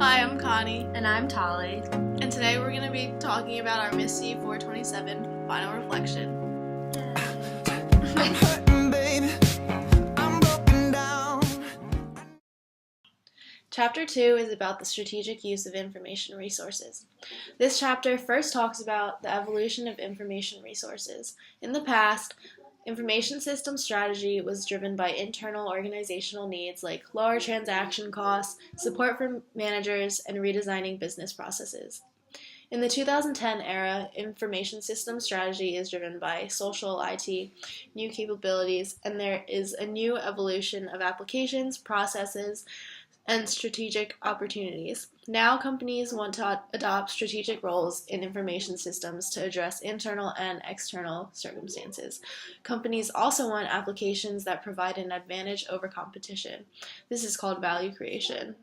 Hi, I'm Connie, And I'm Tali. and today we're going to be talking about our Misy427 Final reflection. I'm hurting, baby. I'm broken down. Chapter 2 is about the strategic use of information resources. This chapter first talks about the evolution of information resources. In the past, information system strategy was driven by internal organizational needs like lower transaction costs, support for managers, and redesigning business processes. In the 2010 era, information system strategy is driven by social IT, new capabilities, and there is a new evolution of applications, processes, and strategic opportunities. Now companies want to adopt strategic roles in information systems to address internal and external circumstances. Companies also want applications that provide an advantage over competition. This is called value creation.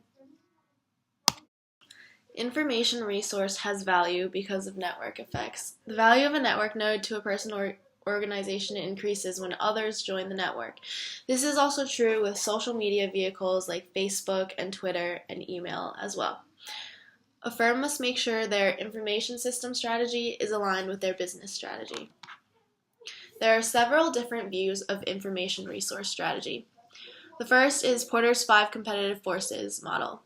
Information resource has value because of network effects. The value of a network node to a person or organization increases when others join the network. This is also true with social media vehicles like Facebook and Twitter and email as well. A firm must make sure their information system strategy is aligned with their business strategy. There are several different views of information resource strategy. The first is Porter's 5 competitive forces model.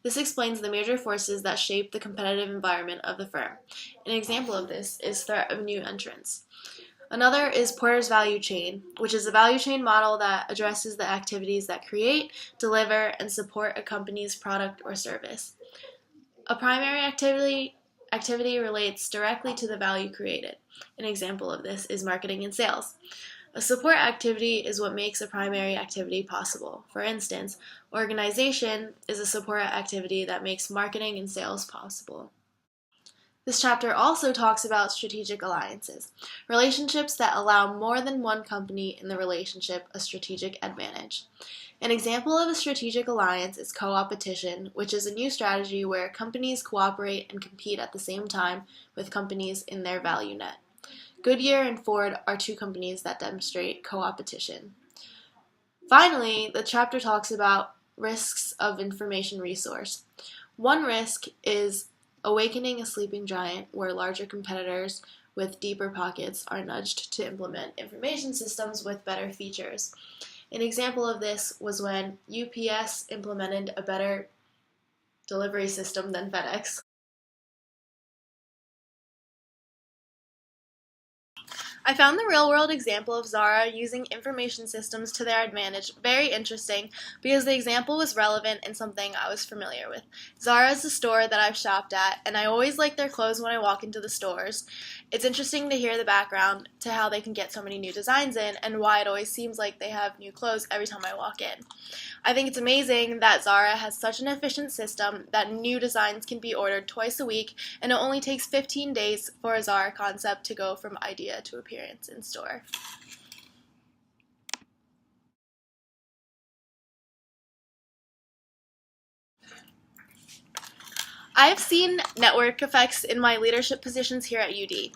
This explains the major forces that shape the competitive environment of the firm. An example of this is threat of new entrants. Another is Porter's value chain, which is a value chain model that addresses the activities that create, deliver, and support a company's product or service. A primary activity relates directly to the value created. An example of this is marketing and sales. A support activity is what makes a primary activity possible. For instance, organization is a support activity that makes marketing and sales possible. This chapter also talks about strategic alliances, relationships that allow more than one company in the relationship a strategic advantage. An example of a strategic alliance is co-opetition, which is a new strategy where companies cooperate and compete at the same time with companies in their value net. Goodyear and Ford are two companies that demonstrate co-opetition. Finally, the chapter talks about risks of information resource. One risk is awakening a sleeping giant, where larger competitors with deeper pockets are nudged to implement information systems with better features. An example of this was when UPS implemented a better delivery system than FedEx. I found the real-world example of Zara using information systems to their advantage very interesting because the example was relevant and something I was familiar with. Zara is a store that I've shopped at, and I always like their clothes when I walk into the stores. It's interesting to hear the background to how they can get so many new designs in and why it always seems like they have new clothes every time I walk in. I think it's amazing that Zara has such an efficient system that new designs can be ordered twice a week, and it only takes 15 days for a Zara concept to go from idea to appearance in store. I have seen network effects in my leadership positions here at UD.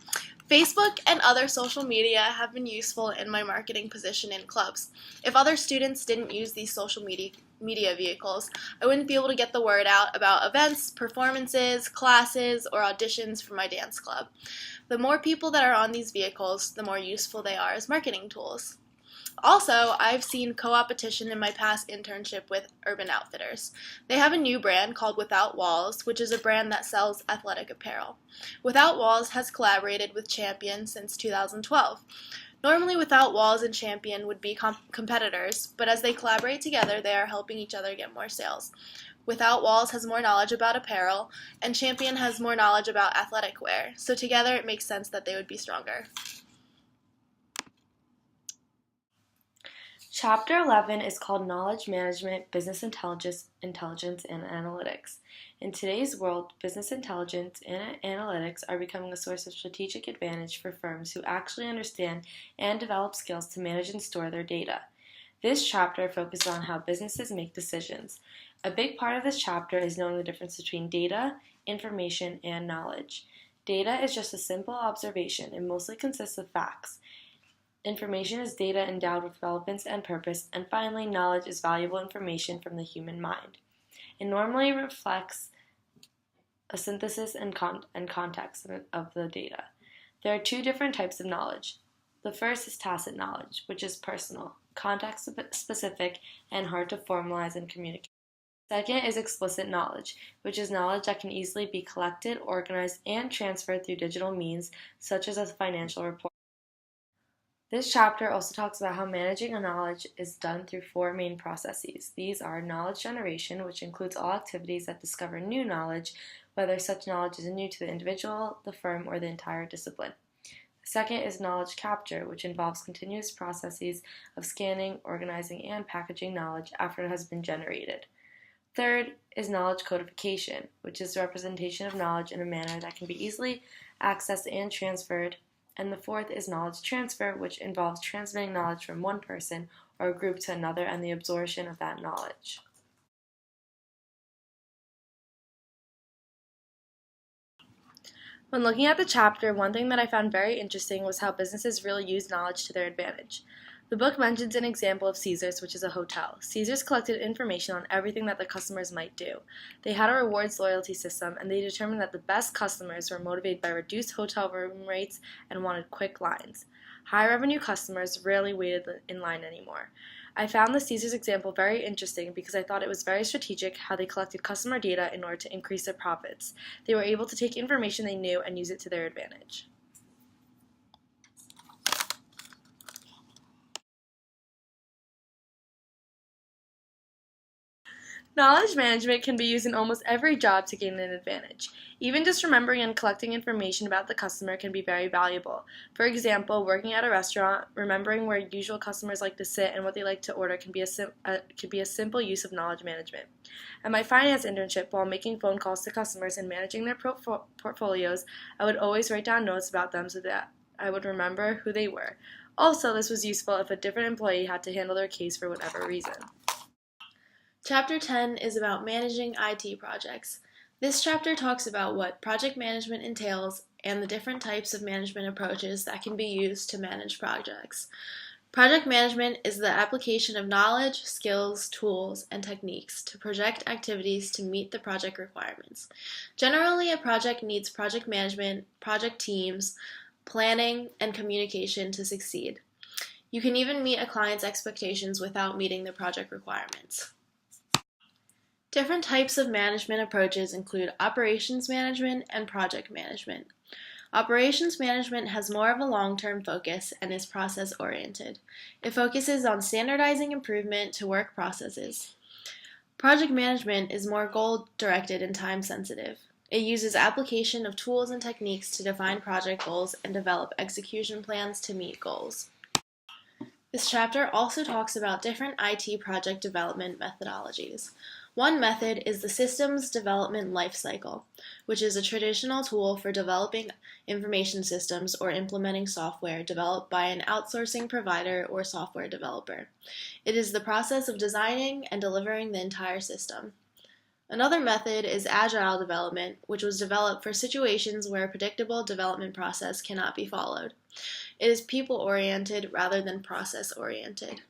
Facebook and other social media have been useful in my marketing position in clubs. If other students didn't use these social media vehicles, I wouldn't be able to get the word out about events, performances, classes, or auditions for my dance club. The more people that are on these vehicles, the more useful they are as marketing tools. Also, I've seen co-opetition in my past internship with Urban Outfitters. They have a new brand called Without Walls, which is a brand that sells athletic apparel. Without Walls has collaborated with Champion since 2012. Normally, Without Walls and Champion would be competitors, but as they collaborate together, they are helping each other get more sales. Without Walls has more knowledge about apparel, and Champion has more knowledge about athletic wear, so together it makes sense that they would be stronger. Chapter 11 is called Knowledge Management, Business Intelligence, and Analytics. In today's world, business intelligence and analytics are becoming a source of strategic advantage for firms who actually understand and develop skills to manage and store their data. This chapter focuses on how businesses make decisions. A big part of this chapter is knowing the difference between data, information, and knowledge. Data is just a simple observation and mostly consists of facts. Information is data endowed with relevance and purpose, and finally, knowledge is valuable information from the human mind. It normally reflects a synthesis and context of the data. There are two different types of knowledge. The first is tacit knowledge, which is personal, context-specific, and hard to formalize and communicate. Second is explicit knowledge, which is knowledge that can easily be collected, organized, and transferred through digital means, such as a financial report. This chapter also talks about how managing a knowledge is done through four main processes. These are knowledge generation, which includes all activities that discover new knowledge, whether such knowledge is new to the individual, the firm, or the entire discipline. Second is knowledge capture, which involves continuous processes of scanning, organizing, and packaging knowledge after it has been generated. Third is knowledge codification, which is the representation of knowledge in a manner that can be easily accessed and transferred. And the fourth is knowledge transfer, which involves transmitting knowledge from one person or group to another and the absorption of that knowledge. When looking at the chapter, one thing that I found very interesting was how businesses really use knowledge to their advantage. The book mentions an example of Caesars, which is a hotel. Caesars collected information on everything that the customers might do. They had a rewards loyalty system, and they determined that the best customers were motivated by reduced hotel room rates and wanted quick lines. High-revenue customers rarely waited in line anymore. I found the Caesars example very interesting because I thought it was very strategic how they collected customer data in order to increase their profits. They were able to take information they knew and use it to their advantage. Knowledge management can be used in almost every job to gain an advantage. Even just remembering and collecting information about the customer can be very valuable. For example, working at a restaurant, remembering where usual customers like to sit and what they like to order can be a simple use of knowledge management. At my finance internship, while making phone calls to customers and managing their portfolios, I would always write down notes about them so that I would remember who they were. Also, this was useful if a different employee had to handle their case for whatever reason. Chapter 10 is about managing IT projects. This chapter talks about what project management entails and the different types of management approaches that can be used to manage projects. Project management is the application of knowledge, skills, tools, and techniques to project activities to meet the project requirements. Generally, a project needs project management, project teams, planning, and communication to succeed. You can even meet a client's expectations without meeting the project requirements. Different types of management approaches include operations management and project management. Operations management has more of a long-term focus and is process-oriented. It focuses on standardizing improvement to work processes. Project management is more goal-directed and time-sensitive. It uses application of tools and techniques to define project goals and develop execution plans to meet goals. This chapter also talks about different IT project development methodologies. One method is the systems development lifecycle, which is a traditional tool for developing information systems or implementing software developed by an outsourcing provider or software developer. It is the process of designing and delivering the entire system. Another method is agile development, which was developed for situations where a predictable development process cannot be followed. It is people-oriented rather than process-oriented.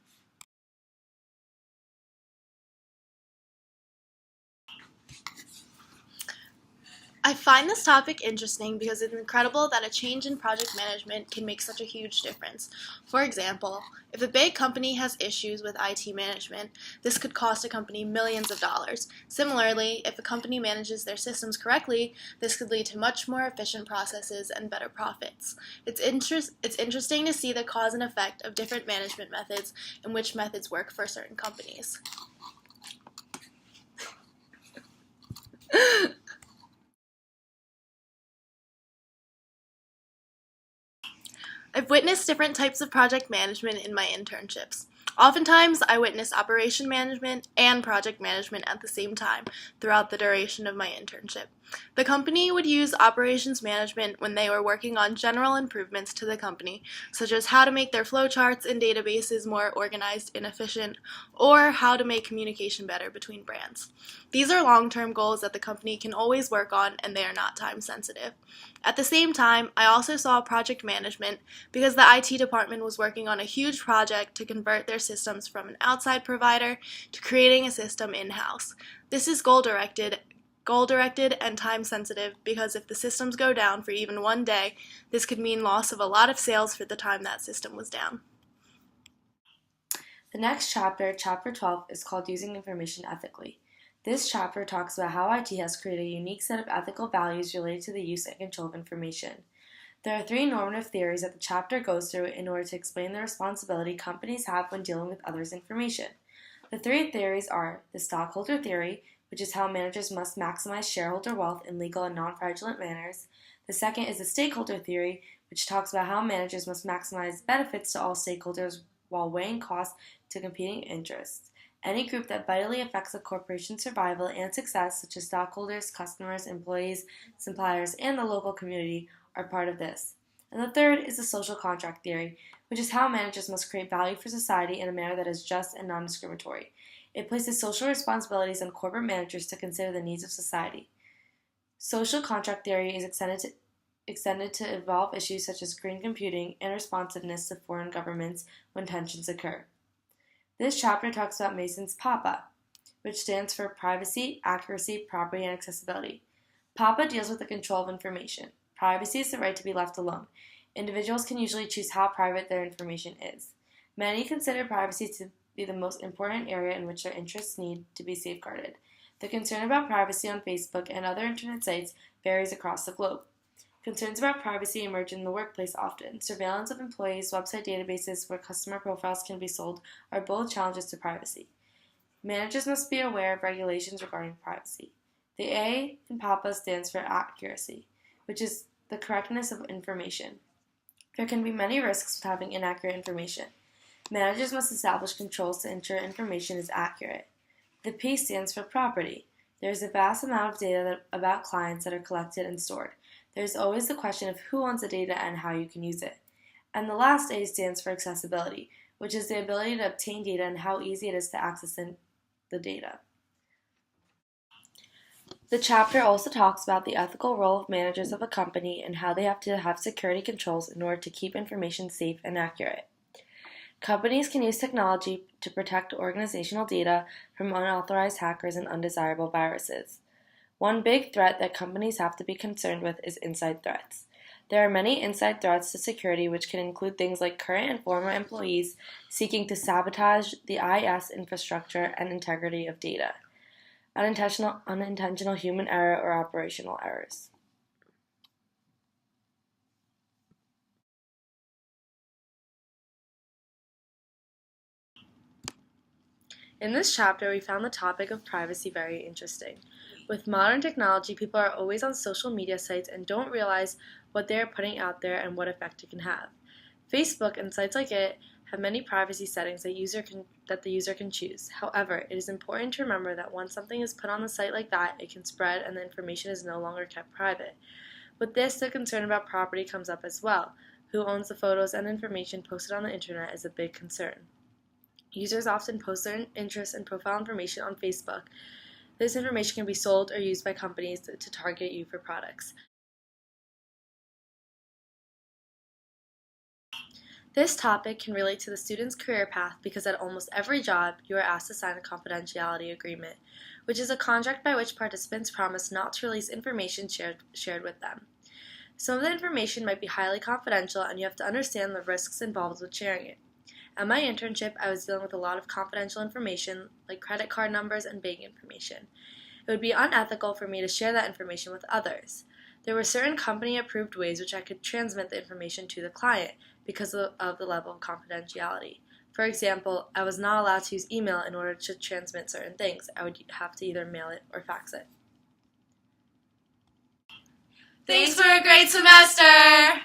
I find this topic interesting because it's incredible that a change in project management can make such a huge difference. For example, if a big company has issues with IT management, this could cost a company millions of dollars. Similarly, if a company manages their systems correctly, this could lead to much more efficient processes and better profits. It's interesting to see the cause and effect of different management methods and which methods work for certain companies. I've witnessed different types of project management in my internships. Oftentimes, I witnessed operation management and project management at the same time throughout the duration of my internship. The company would use operations management when they were working on general improvements to the company, such as how to make their flowcharts and databases more organized and efficient, or how to make communication better between brands. These are long-term goals that the company can always work on, and they are not time-sensitive. At the same time, I also saw project management because the IT department was working on a huge project to convert their systems from an outside provider to creating a system in-house. This is goal-directed, goal-directed, and time-sensitive because if the systems go down for even one day, this could mean loss of a lot of sales for the time that system was down. The next chapter, Chapter 12, is called Using Information Ethically. This chapter talks about how IT has created a unique set of ethical values related to the use and control of information. There are 3 normative theories that the chapter goes through in order to explain the responsibility companies have when dealing with others' information. The 3 theories are the stockholder theory, which is how managers must maximize shareholder wealth in legal and non-fraudulent manners. The second is the stakeholder theory, which talks about how managers must maximize benefits to all stakeholders while weighing costs to competing interests. Any group that vitally affects a corporation's survival and success, such as stockholders, customers, employees, suppliers, and the local community, are part of this. And the third is the social contract theory, which is how managers must create value for society in a manner that is just and non-discriminatory. It places social responsibilities on corporate managers to consider the needs of society. Social contract theory is extended to involve issues such as green computing and responsiveness to foreign governments when tensions occur. This chapter talks about Mason's PAPA, which stands for Privacy, Accuracy, Property, and Accessibility. PAPA deals with the control of information. Privacy is the right to be left alone. Individuals can usually choose how private their information is. Many consider privacy to be the most important area in which their interests need to be safeguarded. The concern about privacy on Facebook and other internet sites varies across the globe. Concerns about privacy emerge in the workplace often. Surveillance of employees, website databases where customer profiles can be sold are both challenges to privacy. Managers must be aware of regulations regarding privacy. The A in PAPA stands for accuracy, which is the correctness of information. There can be many risks with having inaccurate information. Managers must establish controls to ensure information is accurate. The P stands for property. There is a vast amount of data about clients that are collected and stored. There is always the question of who owns the data and how you can use it. And the last A stands for accessibility, which is the ability to obtain data and how easy it is to access the data. The chapter also talks about the ethical role of managers of a company and how they have to have security controls in order to keep information safe and accurate. Companies can use technology to protect organizational data from unauthorized hackers and undesirable viruses. One big threat that companies have to be concerned with is inside threats. There are many inside threats to security, which can include things like current and former employees seeking to sabotage the IS infrastructure and integrity of data, unintentional human error or operational errors. In this chapter, we found the topic of privacy very interesting. With modern technology, people are always on social media sites and don't realize what they are putting out there and what effect it can have. Facebook and sites like it have many privacy settings that the user can choose. However, it is important to remember that once something is put on the site like that, it can spread and the information is no longer kept private. With this, the concern about property comes up as well. Who owns the photos and information posted on the internet is a big concern. Users often post their interests and profile information on Facebook. This information can be sold or used by companies to target you for products. This topic can relate to the student's career path because at almost every job, you are asked to sign a confidentiality agreement, which is a contract by which participants promise not to release information shared with them. Some of the information might be highly confidential, and you have to understand the risks involved with sharing it. At my internship, I was dealing with a lot of confidential information, like credit card numbers and bank information. It would be unethical for me to share that information with others. There were certain company-approved ways which I could transmit the information to the client because of the level of confidentiality. For example, I was not allowed to use email in order to transmit certain things. I would have to either mail it or fax it. Thanks for a great semester!